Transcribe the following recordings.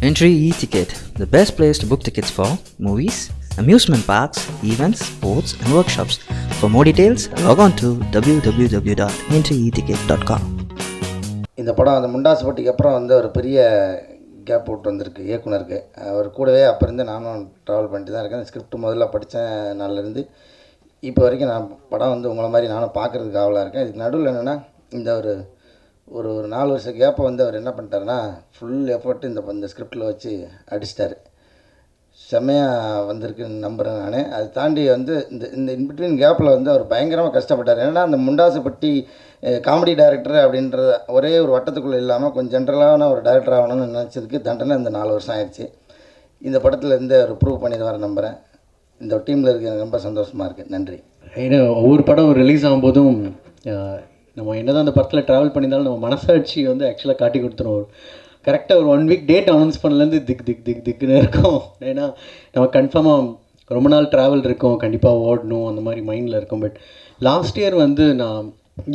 Entry e-ticket, the best place to book tickets for movies, amusement parks, events, sports and workshops. For more details, log on to www.entryeticket.com. இந்த படம் அந்த முண்டாசுப்பட்டிக்கு அப்புறம் வந்து ஒரு பெரிய gap விட்டு வந்திருக்கு இயக்குனருக்கு. அவர் கூடவே அப்போ இருந்து நானும் ட்ராவல் பண்ணிட்டு தான் இருக்கேன். ஸ்கிரிப்ட் முதல்ல படித்த நாள்லேருந்து இப்போ வரைக்கும் நான் படம் வந்து உங்களை மாதிரி நானும் பார்க்குறதுக்கு ஆவலாக இருக்கேன். இதுக்கு நடுவில் என்னென்னா இந்த ஒரு ஒரு 4 வருஷ கேப்பை வந்து அவர் என்ன பண்ணிட்டாருன்னா ஃபுல் எஃபர்ட் இந்த ஸ்கிரிப்டில் வச்சு அடிச்சிட்டார். செம்மையாக வந்திருக்குன்னு நம்புகிறேன் நான். அதை தாண்டி வந்து இந்த இந்த இன்பிட்வீன் கேப்பில் வந்து அவர் பயங்கரமாக கஷ்டப்பட்டார். ஏன்னா அந்த முண்டாசுப்பட்டி காமெடி டைரக்டர் அப்படின்ற ஒரே ஒரு வட்டத்துக்குள்ளே இல்லாமல் கொஞ்சம் ஜென்ரலான ஒரு டைரக்டர் ஆகணும்னு நினச்சதுக்கு தண்டனை இந்த 4 வருஷம் ஆயிடுச்சு. இந்த படத்தில் இருந்து அவர் ப்ரூவ் பண்ணிடுவார் நம்புகிறேன். இந்த டீமில் இருக்க எனக்கு ரொம்ப சந்தோஷமாக இருக்குது. நன்றி. ஏன்னா ஒவ்வொரு படம் ரிலீஸ் ஆகும்போதும் நம்ம என்ன தான் அந்த படத்தில் ட்ராவல் பண்ணியிருந்தாலும் நம்ம மனசாட்சி வந்து ஆக்சுவலாக காட்டி கொடுத்துரும். கரெக்டாக ஒரு 1 வீக் டேட் அனௌன்ஸ் பண்ணலேருந்து திக்குன்னு இருக்கும். ஏன்னா நம்ம கன்ஃபார்மாக ரொம்ப நாள் ட்ராவல் இருக்கும், கண்டிப்பாக ஓடணும் அந்த மாதிரி மைண்டில் இருக்கும். பட் லாஸ்ட் இயர் வந்து நான்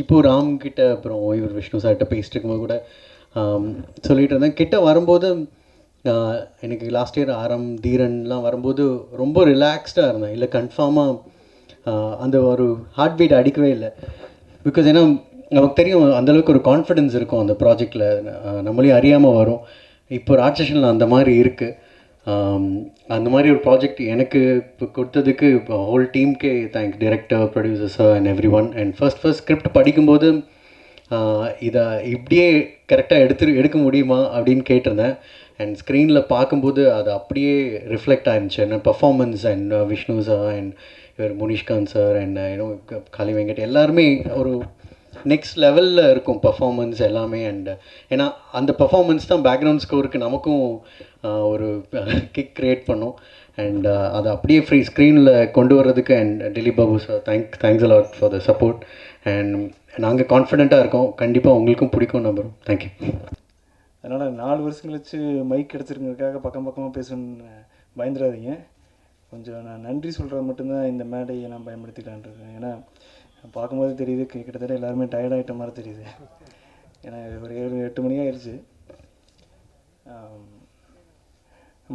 இப்போது ராம்கிட்ட அப்புறம் இவர் விஷ்ணு சார்கிட்ட பேசிட்டு இருக்கும்போது கூட சொல்லிகிட்டு இருந்தேன். கிட்ட வரும்போது எனக்கு லாஸ்ட் இயர் ஆரம் தீரன்லாம் வரும்போது ரொம்ப ரிலாக்ஸ்டாக இருந்தேன். இல்லை கன்ஃபார்மாக அந்த ஒரு ஹார்ட் பீட் அடிக்கவே இல்லை. பிகாஸ் ஏன்னா நமக்கு தெரியும் அந்தளவுக்கு ஒரு கான்ஃபிடென்ஸ் இருக்கும் அந்த ப்ராஜெக்டில், நம்மளையும் அறியாமல் வரும். இப்போ ராட்சசனில் அந்த மாதிரி இருக்குது. அந்த மாதிரி ஒரு ப்ராஜெக்ட் எனக்கு இப்போ கொடுத்ததுக்கு இப்போ ஹோல் டீம்க்கே thanks, director, producers and everyone. And first script படிக்கும்போது இதை இப்படியே கரெக்டாக எடுக்க முடியுமா அப்படின்னு கேட்டிருந்தேன். அண்ட் ஸ்க்ரீனில் பார்க்கும்போது அது அப்படியே ரிஃப்ளெக்ட் ஆயிருந்துச்சு. என்ன performance and Vishnu sir and இவர் முனிஷ்காந்த் சார் அண்ட் யூனோ காளி வெங்கட் எல்லாருமே ஒரு நெக்ஸ்ட் லெவலில் இருக்கும் பர்ஃபார்மன்ஸ் எல்லாமே. அண்ட் ஏன்னா அந்த பர்ஃபார்மன்ஸ் தான் பேக்ரவுண்ட் ஸ்கோருக்கு நமக்கும் ஒரு கிக் க்ரியேட் பண்ணும். அண்ட் அதை அப்படியே ஃப்ரீ ஸ்க்ரீனில் கொண்டு வர்றதுக்கு and Dileep Babu sir thanks a lot for the support. And நாங்கள் கான்ஃபிடெண்ட்டாக இருக்கோம், கண்டிப்பாக உங்களுக்கும் பிடிக்கும் நம்புகிறோம். தேங்க்யூ. அதனால் 4 வருஷம் கழிச்சு மைக் கிடச்சிருக்கிறதுக்காக பக்கமாக பேசணுன்னு பயந்துடாதீங்க. கொஞ்சம் நான் நன்றி சொல்கிறது மட்டும்தான் இந்த மேடையை நான் பயன்படுத்திக்கலான்ருக்கேன். ஏன்னா பார்க்கும்போது தெரியுது கிட்டத்தட்ட எல்லாருமே டயர்டாகிட்ட மாதிரி தெரியுது. ஏன்னா ஒரு 7-8 மணி ஆயிடுச்சு.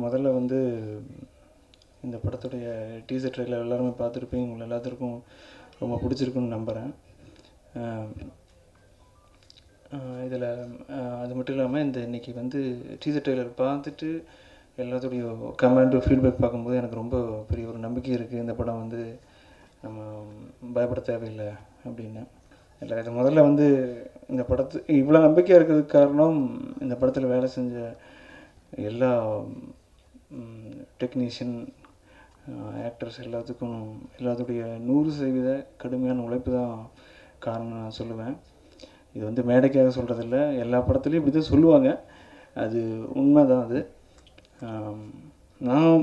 முதல்ல வந்து இந்த படத்துடைய டீசர் ட்ரெயிலர் எல்லாருமே பார்த்துருப்பீங்க. உங்களை எல்லாத்துக்கும் ரொம்ப பிடிச்சிருக்குன்னு நம்புகிறேன். இதில் அது மட்டும் இல்லாமல் இன்றைக்கி வந்து டீசர் ட்ரெயிலர் பார்த்துட்டு எல்லாத்துடைய கமெண்ட் ஃபீட்பேக் பார்க்கும்போது எனக்கு ரொம்ப பெரிய ஒரு நம்பிக்கை இருக்குது. இந்த படம் வந்து நம்ம பயப்பட தேவையில்லை அப்படின்னு. இல்லை, இது முதல்ல வந்து இந்த இவ்வளோ நம்பிக்கையாக இருக்கிறதுக்கு காரணம் இந்த படத்தில் வேலை செஞ்ச எல்லா டெக்னீஷியன், ஆக்டர்ஸ் எல்லாத்துடைய 100% கடுமையான உழைப்பு தான் காரணம் நான் சொல்லுவேன். இது வந்து மேடைக்காக சொல்கிறதில்ல, எல்லா படத்துலேயும் இப்படி தான் சொல்லுவாங்க. அது உண்மை தான். அது நான்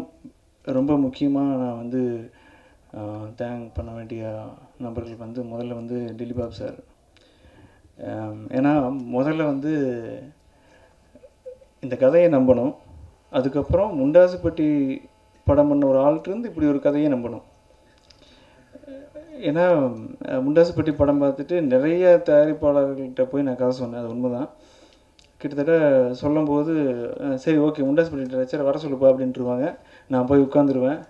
ரொம்ப முக்கியமாக நான் வந்து தேங்க் பண்ண வேண்டிய நபர்கள் வந்து முதல்ல வந்து திலீப் பாபு சார். ஏன்னா முதல்ல வந்து இந்த கதையை நம்பணும். அதுக்கப்புறம் முண்டாசுப்பட்டி படம் பண்ண ஒரு ஆள்கிட்டருந்து இப்படி ஒரு கதையை நம்பணும். ஏன்னா முண்டாசுப்பட்டி படம் பார்த்துட்டு நிறைய தயாரிப்பாளர்கள்கிட்ட போய் நான் கதை சொன்னேன். அது உண்மை தான். கிட்டத்தட்ட சொல்லும்போது சரி ஓகே முண்டாசுப்பட்டி டைரக்டர் வர சொல்லுப்பா அப்படின்ட்டுருவாங்க. நான் போய் உட்காந்துருவேன்.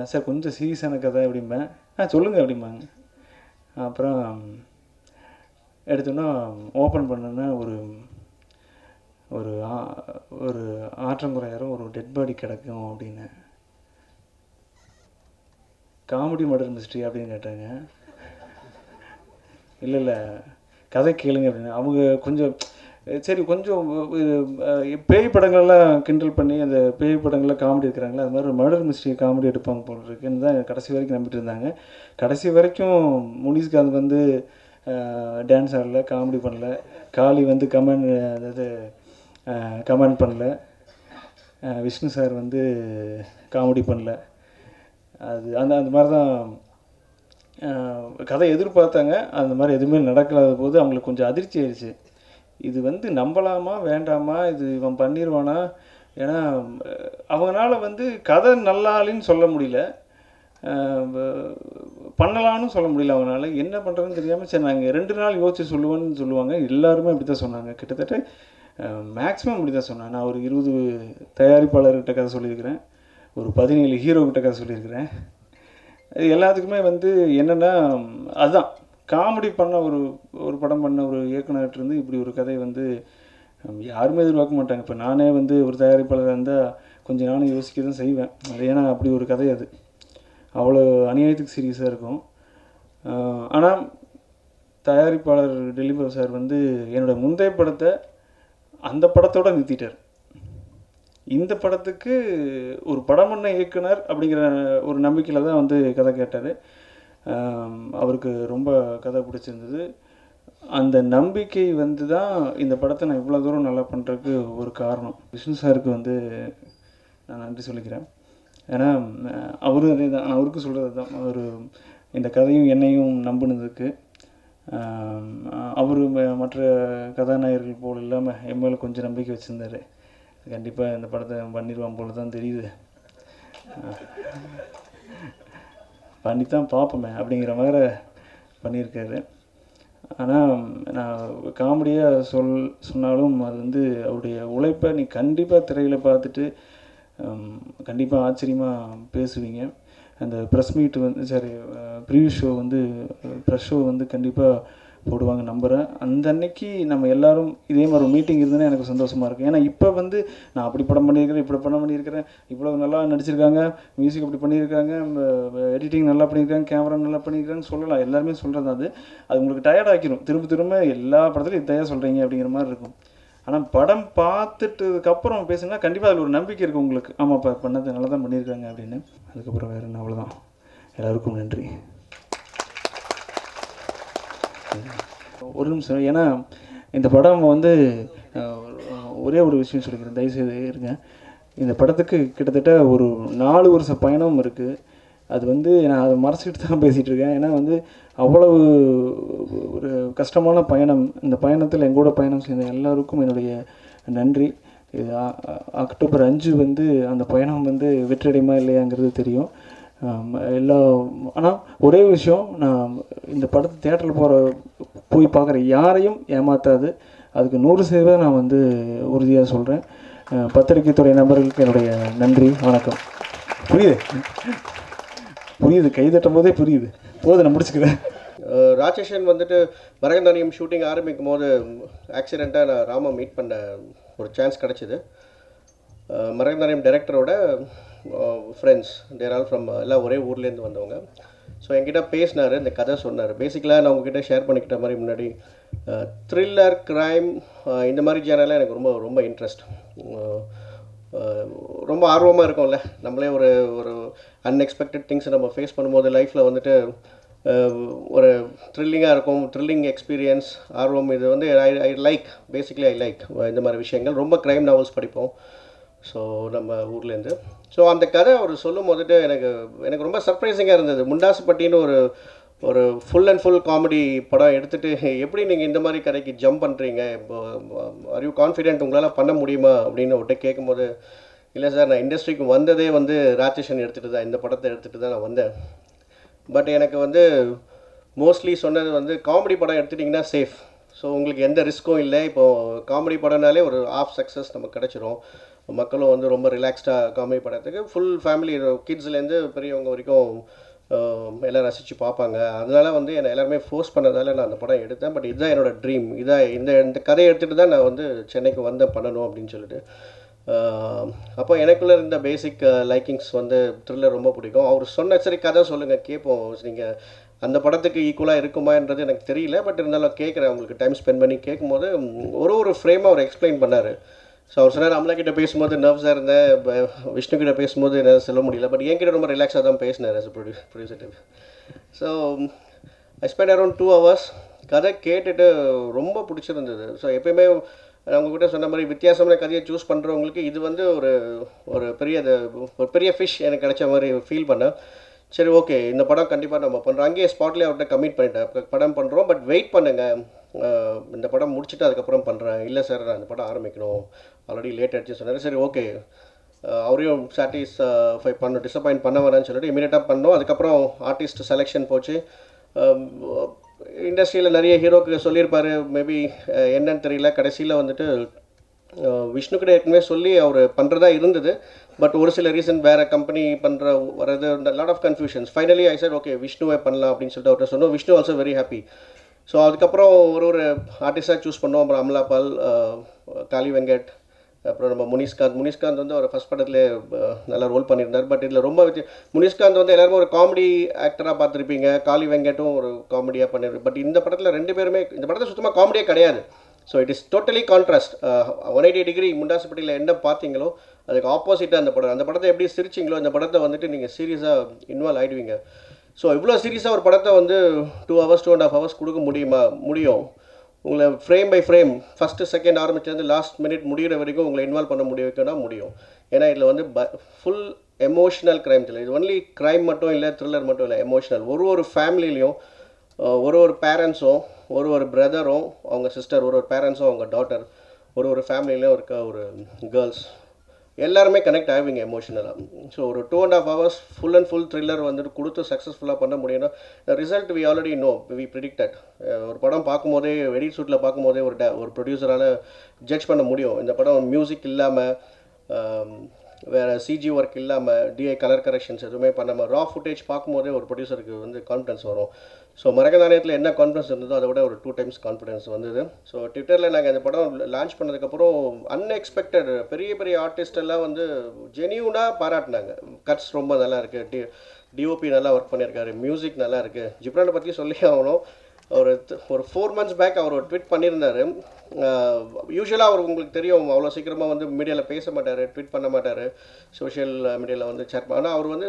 சார் கொஞ்சம் சீரியஸான கதை அப்படிம்பேன். சொல்லுங்கள் அப்படிம்பாங்க. அப்புறம் எடுத்தோன்னா ஓப்பன் பண்ணோன்னா ஒரு ஆற்றங்குறையாரும் ஒரு டெட் பாடி கிடக்கும் அப்படின்னு. காமெடி மர்டர் மிஸ்ட்ரி அப்படின்னு கேட்டாங்க. இல்லை கதை கேளுங்க அப்படின்னு. அவங்க கொஞ்சம் சரி கொஞ்சம் பேய் படங்கள்லாம் கிண்டல் பண்ணி அந்த பேய் படங்களில் காமெடி இருக்கிறாங்களே, அது மாதிரி ஒரு மர்டர் மிஸ்ட்ரி காமெடி எடுப்பாங்க போல இருக்குன்னு தான் கடைசி வரைக்கும் நம்பிட்டு இருந்தாங்க. கடைசி வரைக்கும் முனிஷ்காந்த் வந்து டான்ஸ் ஆடல, காமெடி பண்ணல. காளி வந்து கமெண்ட் பண்ணல. விஷ்ணு சார் வந்து காமெடி பண்ணல. அது அந்த மாதிரி தான் கதை எதிர்பார்த்தாங்க. அந்த மாதிரி எதுவுமே நடக்காத போது அவங்களுக்கு கொஞ்சம் அதிர்ச்சி ஆயிடுச்சு. இது வந்து நம்பலாமா வேண்டாமா, இது இவன் பண்ணிடுவானா. ஏன்னா அவங்களால வந்து கதை நல்லாலின்னு சொல்ல முடியல. பண்ணலான்னு சொல்ல முடியல அவங்களால. என்ன பண்ணுறதுன்னு தெரியாமல் சரி நாங்கள் 2 நாள் யோசிச்சு சொல்லுவேன்னு சொல்லுவாங்க. எல்லாருமே அப்படி தான் சொன்னாங்க. கிட்டத்தட்ட மேக்ஸிமம் அப்படி தான் சொன்னேன். நான் ஒரு 20 தயாரிப்பாளர்கிட்ட கதை சொல்லியிருக்கிறேன், ஒரு 17 ஹீரோக்கிட்ட கதை சொல்லியிருக்கிறேன். இது எல்லாத்துக்குமே வந்து என்னென்னா அதுதான் காமெடி பண்ண ஒரு படம் பண்ண ஒரு இயக்குனர்கிட்டருந்து இப்படி ஒரு கதை வந்து யாருமே எதிர்பார்க்க மாட்டாங்க. இப்போ நானே வந்து ஒரு தயாரிப்பாளராக இருந்தால் கொஞ்சம் நானும் யோசிக்க தான் செய்வேன். அது ஏன்னா அப்படி ஒரு கதை அது அவ்வளோ அநியாயத்துக்கு சீரியஸாக இருக்கும். ஆனால் தயாரிப்பாளர் டெலிவர் சார் வந்து என்னோடய முந்தைய படத்தை அந்த படத்தோடு நிறுத்திட்டார். இந்த படத்துக்கு ஒரு படம் பண்ண இயக்குனர் அப்படிங்கிற ஒரு நம்பிக்கையில் தான் வந்து கதை கேட்டார். அவருக்கு ரொம்ப கதை பிடிச்சிருந்தது. அந்த நம்பிக்கை வந்து தான் இந்த படத்தை நான் இவ்வளோ தூரம் நல்லா பண்ணுறதுக்கு ஒரு காரணம். விஷ்ணு சாருக்கு வந்து நான் நன்றி சொல்லிக்கிறேன். ஏன்னா அவரும் அதே தான், அவருக்கும் சொல்கிறது தான், அவர் இந்த கதையும் என்னையும் நம்பினதுக்கு. அவர் மற்ற கதாநாயகர்கள் போல் இல்லாமல் என் மேலே கொஞ்சம் நம்பிக்கை வச்சுருந்தார். கண்டிப்பாக இந்த படத்தை பண்ணிடுவான் போல தான் தெரியுது. பண்ணி தான் பார்ப்போமே அப்படிங்கிற மாதிரி பண்ணியிருக்காரு. ஆனால் நான் காமெடியாக சொன்னாலும் அது வந்து அவருடைய உழைப்பை நீ கண்டிப்பாக திரையில் பார்த்துட்டு கண்டிப்பாக ஆச்சரியமாக பேசுவீங்க. அந்த ப்ரெஸ் மீட் வந்து ப்ரீவியூ ஷோ வந்து ப்ரெஸ் ஷோ வந்து கண்டிப்பாக போடுவாங்க நம்புகிறேன். அந்த அன்னைக்கு நம்ம எல்லோரும் இதே மாதிரி ஒரு மீட்டிங் இருந்ததுன்னா எனக்கு சந்தோஷமாக இருக்கும். ஏன்னா இப்போ வந்து நான் அப்படி படம் பண்ணியிருக்கிறேன், இப்படி படம் பண்ணியிருக்கிறேன், இவ்வளோ நல்லா நடிச்சிருக்காங்க, மியூசிக் அப்படி பண்ணியிருக்காங்க, எடிட்டிங் நல்லா பண்ணியிருக்காங்க, கேமரா நல்லா பண்ணியிருக்காங்கன்னு சொல்லலாம். எல்லாருமே சொல்கிறது அது உங்களுக்கு டயர்ட் ஆக்கிடும். திரும்ப திரும்ப எல்லா படத்துலையும் இதையாக சொல்கிறீங்க அப்படிங்கிற மாதிரி இருக்கும். ஆனால் படம் பார்த்துட்டதுக்கப்புறம் பேசுனா கண்டிப்பாக அதில் ஒரு நம்பிக்கை இருக்குது உங்களுக்கு. ஆமாப்பா பண்ணது நல்லா தான் பண்ணியிருக்காங்க அப்படின்னு. அதுக்கப்புறம் வேறு என்ன, அவ்வளோதான். எல்லாருக்கும் நன்றி. ஒரு நிமிஷம், ஏன்னா இந்த படம் வந்து ஒரே ஒரு விஷயம் சொல்லிக்கிறேன், தயவுசெய்து இருங்க. இந்த படத்துக்கு கிட்டத்தட்ட ஒரு 4 வருஷ பயணம் இருக்குது. அது வந்து நான் அதை மறைச்சிக்கிட்டு தான் பேசிகிட்டு இருக்கேன். ஏன்னா வந்து அவ்வளவு ஒரு கஷ்டமான பயணம். இந்த பயணத்தில் எங்கூட பயணம் செய்த எல்லாருக்கும் என்னுடைய நன்றி. இது அக்டோபர் 5 வந்து அந்த பயணம் வந்து வெற்றியடையுமா இல்லையாங்கிறது தெரியும். ஆனால் ஒரே விஷயம், நான் இந்த படத்தை தேட்டரில் போய் பார்க்குற யாரையும் ஏமாற்றாது. அதுக்கு 100% நான் வந்து உறுதியாக சொல்கிறேன். பத்திரிகை துறை நபர்களுக்கு என்னுடைய நன்றி, வணக்கம். புரியுது கைதட்டும் போதே புரியுது. நான் முடிச்சுக்கிறேன். ராட்சசன் வந்துட்டு மரகந்தானியம் ஷூட்டிங் ஆரம்பிக்கும் போது ஆக்சிடெண்ட்டாக நான் ராமா மீட் பண்ண ஒரு சான்ஸ் கிடச்சிது. மரகந்தானியம் டைரக்டரோட ஃப்ரெண்ட்ஸ், தேர் ஆல் ஃப்ரம் எல்லாம் ஒரே ஊர்லேருந்து வந்தவங்க. ஸோ என்கிட்ட பேசினார், இந்த கதை சொன்னார். பேசிக்கலாக நான் உங்ககிட்ட ஷேர் பண்ணிக்கிட்ட மாதிரி முன்னாடி த்ரில்லர், க்ரைம் இந்த மாதிரி ஜேனலாம் எனக்கு ரொம்ப ரொம்ப இன்ட்ரெஸ்ட். ரொம்ப ஆர்வமாக இருக்கும்ல, நம்மளே ஒரு அன்எக்ஸ்பெக்டட் திங்ஸை நம்ம ஃபேஸ் பண்ணும்போது லைஃப்பில் வந்துட்டு ஒரு த்ரில்லிங்காக இருக்கும், த்ரில்லிங் எக்ஸ்பீரியன்ஸ், ஆர்வம். இது வந்து I like, basically I like இந்த மாதிரி விஷயங்கள். ரொம்ப க்ரைம் நாவல்ஸ் படிப்போம் ஸோ நம்ம ஊர்லேருந்து. ஸோ அந்த கதை அவர் சொல்லும் போதுட்டு எனக்கு ரொம்ப சர்ப்ரைசிங்காக இருந்தது. முண்டாசுப்பட்டின்னு ஒரு ஃபுல் அண்ட் ஃபுல் காமெடி படம் எடுத்துகிட்டு எப்படி நீங்கள் இந்த மாதிரி கதைக்கு ஜம்ப் பண்ணுறீங்க, இப்போ ஆர் யூ கான்ஃபிடென்ட், உங்களால் பண்ண முடியுமா அப்படின்னு விட்டு கேட்கும்போது, இல்லை சார் நான் இண்டஸ்ட்ரிக்கு வந்ததே வந்து ராட்சசன் எடுத்துகிட்டு தான், இந்த படத்தை எடுத்துகிட்டு தான் நான் வந்தேன். பட் எனக்கு வந்து மோஸ்ட்லி சொன்னது வந்து காமெடி படம் எடுத்துட்டிங்கன்னா சேஃப், ஸோ உங்களுக்கு எந்த ரிஸ்க்கும் இல்லை. இப்போது காமெடி படம்னாலே ஒரு ஆஃப் சக்ஸஸ் நமக்கு கிடச்சிரும். மக்களும் வந்து ரொம்ப ரிலாக்ஸ்டாக காமெடி படத்துக்கு ஃபுல் ஃபேமிலி, கிட்ஸ்லேருந்து பெரியவங்க வரைக்கும் எல்லாம் ரசித்து பார்ப்பாங்க. அதனால வந்து என்னை எல்லாருமே ஃபோர்ஸ் பண்ணதால் நான் அந்த படம் எடுத்தேன். பட் இதுதான் என்னோடய ட்ரீம், இதான் இந்த கதையை எடுத்துகிட்டு தான் நான் வந்து சென்னைக்கு பண்ணணும் அப்படின்னு சொல்லிட்டு. அப்போ எனக்குள்ளே இருந்த பேசிக் லைக்கிங்ஸ் வந்து த்ரில்லர் ரொம்ப பிடிக்கும். அவர் சொன்ன சரி கதை சொல்லுங்கள் கேட்போம், நீங்கள் அந்த படத்துக்கு ஈக்குவலாக இருக்குமான்றது எனக்கு தெரியல, பட் இருந்தாலும் கேட்குறேன். அவங்களுக்கு டைம் ஸ்பெண்ட் பண்ணி கேட்கும்போது ஒரு ஃப்ரேமாக அவர் எக்ஸ்பிளைன் பண்ணார். ஸோ அவர் சொன்னார், அம்லா கிட்ட பேசும்போது நர்வ்ஸாக இருந்தேன், விஷ்ணு கிட்ட பேசும்போது என்னால் சொல்ல முடியல, பட் என்கிட்ட ரொம்ப ரிலாக்ஸாக தான் பேசினார் as a producer. So I spend around 2 hours. கதை கேட்டுட்டு ரொம்ப பிடிச்சிருந்தது. ஸோ எப்பயுமே நான் உங்கள்கிட்ட சொன்ன மாதிரி வித்தியாசமான கதையை சூஸ் பண்ணுறவங்களுக்கு இது வந்து ஒரு பெரிய ஃபிஷ் எனக்கு கிடைச்ச மாதிரி ஃபீல் பண்ணேன். சரி ஓகே, இந்த படம் கண்டிப்பாக நம்ம பண்ணுறோம். அங்கேயே ஸ்பாட்லேயே அவர்கிட்ட கமிட் பண்ணிட்டேன், படம் பண்ணுறோம், பட் வெயிட் பண்ணுங்கள், இந்த படம் முடிச்சுட்டு அதுக்கப்புறம் பண்ணுறேன். இல்லை சார் நான் இந்த படம் ஆரம்பிக்கணும், ஆல்ரெடி லேட் ஆகிடுச்சு சொன்னார். சரி ஓகே, அவரையும் சாட்டிஸ்ஃபை டிசப்பாயிண்ட் பண்ண வரேன்னு சொல்லிட்டு இமீடியட்டாக பண்ணோம். அதுக்கப்புறம் ஆர்டிஸ்ட் செலெக்ஷன் போச்சு. இண்டஸ்ட்ரியில் நிறைய ஹீரோக்கு சொல்லியிருப்பார், மேபி என்னன்னு தெரியல. கடைசியில் வந்துட்டு விஷ்ணுக்கிட்ட ஏற்கனவே சொல்லி அவர் பண்ணுறதா இருந்தது. பட் ஒரு சில ரீசன் வேறு கம்பெனி பண்ணுற வரது lot of confusions. Finally I said okay விஷ்ணுவே பண்ணலாம் அப்படின்னு சொல்லிட்டு அவர்கிட்ட சொன்னோம். Vishnu also very happy. So அதுக்கப்புறம் ஒரு ஆர்டிஸ்டாக சூஸ் பண்ணோம். அப்புறம் அமலா பால், காளி வெங்கட், அப்புறம் நம்ம முனிஷ்காந்த் வந்து அவர் ஃபஸ்ட் படத்துலேயே நல்லா ரோல் பண்ணியிருந்தார். பட் இதில் ரொம்ப முனிஷ்காந்த் வந்து எல்லாருமே ஒரு காமெடி ஆக்டராக பார்த்துருப்பீங்க. காளி வெங்கட்டும் ஒரு காமெடியாக பண்ணியிருப்பேன். பட் இந்த படத்தில் ரெண்டு பேருமே இந்த படத்தில் சுத்தமாக காமெடியே கிடையாது. So it is totally contrast. 180 degree முண்டாசுப்பட்டியில் என்ன பார்த்தீங்களோ அதுக்கு ஆப்போசிட்டாக அந்த படத்தை எப்படி சிரிச்சிங்களோ இந்த படத்தை வந்துட்டு நீங்கள் சீரியஸாக இன்வால்வ் ஆகிடுவீங்க. ஸோ இவ்வளோ சீரியஸாக ஒரு படத்தை வந்து 2 hours 2.5 hours கொடுக்க முடியும். உங்களை frame by frame first second ஆரம்பிச்சிருந்து லாஸ்ட் மினிட் முடிகிற வரைக்கும் உங்களை இன்வால்வ் பண்ண முடியும். ஏன்னா இதில் வந்து ஃபுல் எமோஷ்னல் க்ரைம் இல்லை. இது ஒன்லி க்ரைம் மட்டும் இல்லை, த்ரில்லர் மட்டும் இல்லை, எமோஷ்னல். ஒரு ஃபேமிலிலையும் ஒரு பேரண்ட்ஸும் ஒரு பிரதரும் அவங்க சிஸ்டர், ஒரு பேரண்ட்ஸும் அவங்க டாட்டர், ஒரு ஃபேமிலியிலையும் இருக்க ஒரு கேர்ள்ஸ் எல்லாருமே கனெக்ட் ஆகுவீங்க எமோஷனலாக. ஸோ ஒரு 2.5 hours full and full thriller வந்துட்டு கொடுத்து சக்ஸஸ்ஃபுல்லாக பண்ண முடியும்னா result we already know, we predicted. ஒரு படம் பார்க்கும்போதே எடிட் ஷூட்டில் பார்க்கும்போதே ஒரு ப்ரொடியூசரால் ஜட்ஜ் பண்ண முடியும். இந்த படம் மியூசிக் இல்லாமல், வேறு சிஜி ஒர்க் இல்லாமல், டிஐ கலர் கரெக்ஷன்ஸ் எதுவுமே பண்ணாமல் ரா ஃபுட்டேஜ் பார்க்கும்போதே ஒரு ப்ரொடியூசருக்கு வந்து கான்ஃபிடன்ஸ் வரும். ஸோ மரகதானியத்தில் என்ன கான்ஃபிடன்ஸ் இருந்ததோ அதை விட ஒரு 2 times கான்ஃபிடன்ஸ் வந்தது. ஸோ ட்விட்டரில் நாங்கள் இந்த படம் லான்ச் பண்ணதுக்கப்புறம் அன்எக்ஸ்பெக்டட் பெரிய ஆர்டிஸ்ட் எல்லாம் வந்து ஜெனியூனாக பாராட்டினாங்க. கட்ஸ் ரொம்ப நல்லா இருக்குது, டிஓபி நல்லா ஒர்க் பண்ணியிருக்காரு, மியூசிக் நல்லா இருக்குது. ஜிப்ரானை பற்றி சொல்லி ஆகணும். ஒரு 4 months பேக் அவர் ஒரு ட்வீட் பண்ணியிருந்தார். யூஸ்வலாக அவர் உங்களுக்கு தெரியும் அவ்வளோ சீக்கிரமாக வந்து மீடியாவில் பேச மாட்டார், ட்வீட் பண்ண மாட்டார், சோஷியல் மீடியாவில் வந்து சேட். ஆனால் அவர் வந்து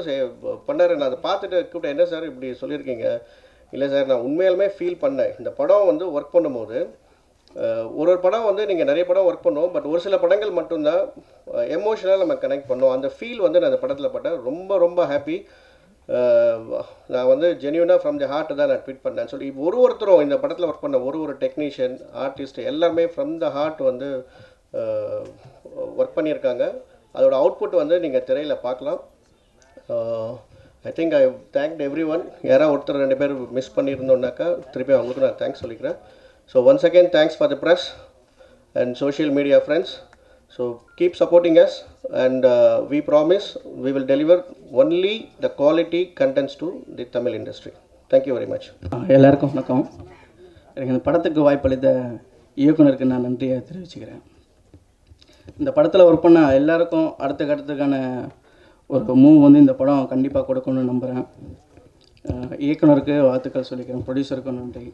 பண்ணார். நான் அதை பார்த்துட்டு கூப்பிட்டேன், என்ன சார் இப்படி சொல்லியிருக்கீங்க? இல்லை சார், நான் உண்மையாலுமே ஃபீல் பண்ணேன். இந்த படம் வந்து ஒர்க் பண்ணும்போது ஒரு படம் வந்து நீங்கள் நிறைய படம் ஒர்க் பண்ணுவோம், பட் ஒரு சில படங்கள் மட்டும்தான் எமோஷனலாக நம்ம கனெக்ட் பண்ணோம். அந்த ஃபீல் வந்து நான் அந்த படத்தில் பட்டேன். ரொம்ப ஹாப்பி. நான் வந்து ஜென்யூனாக ஃப்ரம் தி ஹார்ட் தான் நான் ட்வீட் பண்ணேன் சொல்லி ஒருத்தரும் இந்த படத்தில் ஒர்க் பண்ண ஒரு டெக்னீஷியன், ஆர்டிஸ்ட் எல்லாருமே ஃப்ரம் த ஹார்ட் வந்து ஒர்க் பண்ணியிருக்காங்க. அதோட அவுட்புட் வந்து நீங்கள் திரையில் பார்க்கலாம். I think I thanked every one. யாராவது ஒருத்தர் 2 பேர் மிஸ் பண்ணியிருந்தோன்னாக்கா திருப்பி அவங்களுக்கு நான் தேங்க்ஸ் சொல்லிக்கிறேன். So once again thanks for the press and social media friends. So keep supporting us and we promise we will deliver only the quality contents to the Tamil industry. Thank you very much. எல்லாருக்கும் வணக்கம். எனக்கு இந்த படத்துக்கு வாய்ப்பளித்த இயக்குனருக்கு நான் நன்றியை தெரிவிச்சுக்கிறேன். இந்த படத்தில் ஒர்க் பண்ண எல்லாருக்கும் அடுத்த கட்டத்துக்கான ஒரு மூவ் வந்து இந்த படம் கண்டிப்பாக கொடுக்கணும்னு நம்புகிறேன். இயக்குனருக்கு வாழ்த்துக்கள் சொல்லிக்கிறேன், ப்ரொடியூசருக்கும் நன்றி,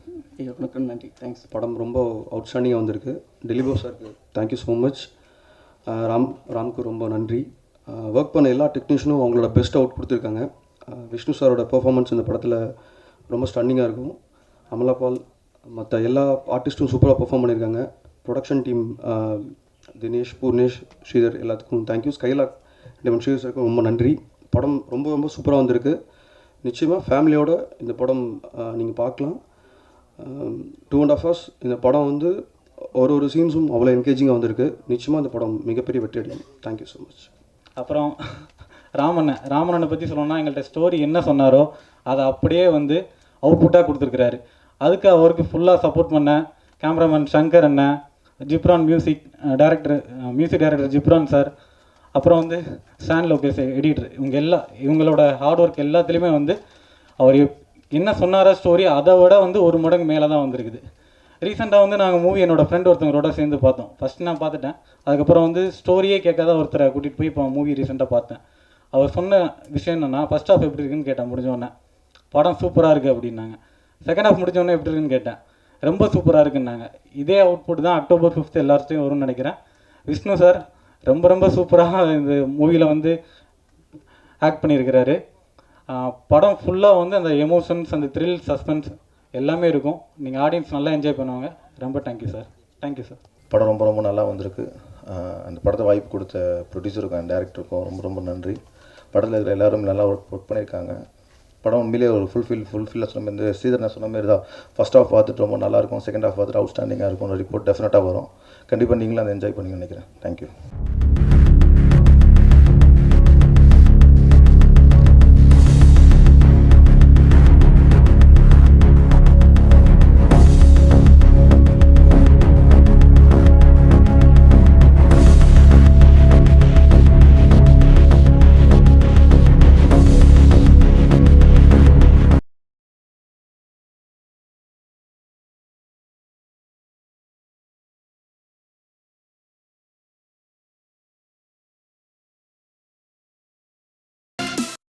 இயக்குனருக்கும் நன்றி. தேங்க்ஸ். படம் ரொம்ப அவுட்ஸ்டாண்டிங்காக வந்திருக்கு. டெலிபோ சாருக்கு தேங்க்யூ ஸோ மச். ராம்க்கு ரொம்ப நன்றி. ஒர்க் பண்ண எல்லா டெக்னீஷியனும் அவங்களோட பெஸ்ட் அவுட் கொடுத்துருக்காங்க. விஷ்ணு சாரோட பெர்ஃபார்மன்ஸ் இந்த படத்தில் ரொம்ப ஸ்டன்னிங்காக இருக்கும். அமலா பால் மற்ற எல்லா ஆர்டிஸ்ட்டும் சூப்பராக பெர்ஃபார்ம் பண்ணியிருக்காங்க. ப்ரொடக்ஷன் டீம் தினேஷ், பூர்ணேஷ், ஸ்ரீதர் எல்லாத்துக்கும் தேங்க்யூ. ஸ்கைலாக் டெமன் ஸ்ரீதர் சாருக்கும் ரொம்ப நன்றி. படம் ரொம்ப சூப்பராக வந்திருக்கு. நிச்சயமாக ஃபேமிலியோட இந்த படம் நீங்கள் பார்க்கலாம். 2.5 hours இந்த படம் வந்து ஒரு சீன்ஸும் அவ்வளோ என்கேஜிங்காக வந்திருக்கு. நிச்சயமாக இந்த படம் மிகப்பெரிய வெற்றி அடையும். Thank you so much. அப்புறம் ராமண்ணனை பற்றி சொல்லணும்னா எங்கள்கிட்ட ஸ்டோரி என்ன சொன்னாரோ அதை அப்படியே வந்து அவுட்புட்டாக கொடுத்துருக்குறாரு. அதுக்கு அவருக்கு ஃபுல்லாக சப்போர்ட் பண்ண கேமராமேன் சங்கர் அண்ணன், Ghibran music director Ghibran sir, அப்புறம் வந்து ஸ்டான் லோகேஷ் எடிட்டர், இவங்களோட ஹார்ட் ஒர்க் எல்லாத்துலேயுமே வந்து அவர் என்ன சொன்னாரோ ஸ்டோரி அதை விட வந்து 1 மடங்கு மேலே தான் வந்திருக்குது. ரீசெண்டாக வந்து நாங்கள் மூவி என்னோடய ஃப்ரெண்ட் ஒருத்தவங்களோட சேர்ந்து பார்த்தோம். ஃபஸ்ட்டு நான் பார்த்துட்டேன். அதுக்கப்புறம் வந்து ஸ்டோரியே கேட்காத ஒருத்தரை கூட்டிகிட்டு போய் இப்போ மூவி ரீசெண்டாக பார்த்தேன். அவர் சொன்ன விஷயம் என்னென்னா, ஃபஸ்ட் ஹாஃப் எப்படி இருக்குன்னு கேட்டேன். முடிஞ்சோடனே படம் சூப்பராக இருக்குது அப்படின்னாங்க. செகண்ட் ஹாஃப் முடிஞ்சோடனே எப்படி இருக்குன்னு கேட்டேன். ரொம்ப சூப்பராக இருக்குன்னாங்க. இதே அவுட்புட் தான் October 5th எல்லார்ட்டையும் வரும்னு நினைக்கிறேன். விஷ்ணு சார் ரொம்ப சூப்பராக இந்த மூவியில் வந்து ஆக்ட் பண்ணியிருக்கிறாரு. படம் ஃபுல்லாக வந்து அந்த எமோஷன்ஸ், அந்த த்ரில், சஸ்பென்ஸ் எல்லாமே இருக்கும். நீங்கள் ஆடியன்ஸ் நல்லா என்ஜாய் பண்ணுவாங்க. ரொம்ப தேங்க்யூ சார். Thank you sir. படம் ரொம்ப நல்லா வந்திருக்கு. அந்த படத்தை வாய்ப்பு கொடுத்த ப்ரொடியூசருக்கும் அண்ட் டேரக்டருக்கும் ரொம்ப நன்றி. படத்தில் இருக்கிற எல்லோரும் நல்லா ஒர்க் பண்ணியிருக்காங்க. படம் உண்மையிலே ஒரு ஃபுல்ஃபில்லாக சொன்ன மாதிரி ஸ்ரீதர் நான் சொன்ன மாதிரி தான். ஃபஸ்ட் ஹாஃப் பார்த்துட்டு ரொம்ப நல்லாயிருக்கும், செகண்ட் ஹாஃப் பார்த்துட்டு அவுட்ஸ்டாண்டிங்காக இருக்கும். ரிப்போர்ட் டெஃபினட்டாக வரும். கண்டிப்பாக நீங்களும் அதை என்ஜாய் பண்ணி நினைக்கிறேன். தேங்க்யூ.